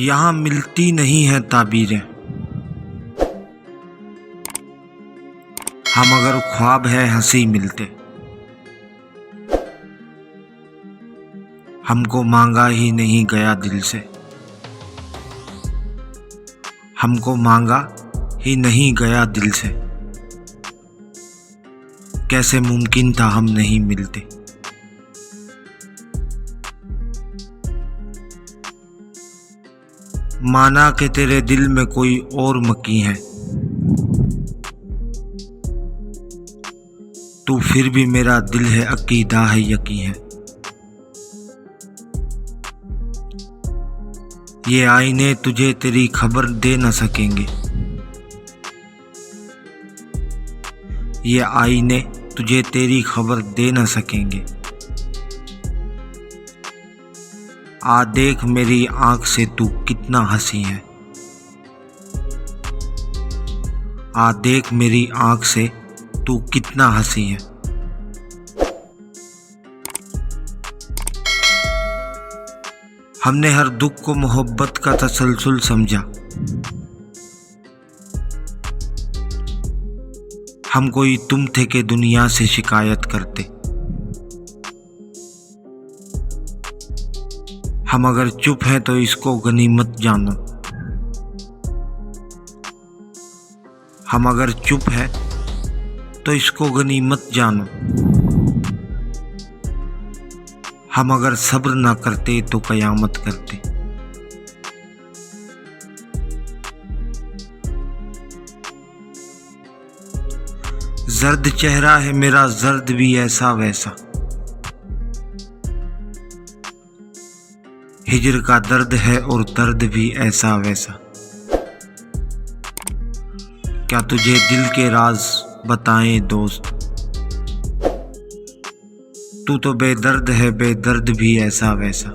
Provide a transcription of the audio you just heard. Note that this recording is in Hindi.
यहाँ मिलती नहीं है ताबीरें। हम अगर ख्वाब है हंसी मिलते। हमको मांगा ही नहीं गया दिल से। हमको मांगा ही नहीं गया दिल से। कैसे मुमकिन था हम नहीं मिलते। माना कि तेरे दिल में कोई और मकी है, तू फिर भी मेरा दिल है, अकीदा है, यकीन है। ये आईने तुझे तेरी खबर दे न सकेंगे। ये आईने तुझे तेरी खबर दे न सकेंगे। आ देख मेरी आंख से तू कितना हंसी है। आ देख मेरी आंख से तू कितना हंसी है। हमने हर दुख को मोहब्बत का तसलसल समझा। हम कोई तुम थे कि दुनिया से शिकायत करते। हम अगर चुप हैं तो इसको गनीमत जानो। हम अगर चुप हैं तो इसको गनीमत जानो। हम अगर सब्र ना करते तो कयामत करते। जर्द चेहरा है मेरा, जर्द भी ऐसा वैसा। हिजर का दर्द है और दर्द भी ऐसा वैसा। क्या तुझे दिल के राज बताएं दोस्त। तू तो बेदर्द है, बेदर्द भी ऐसा वैसा।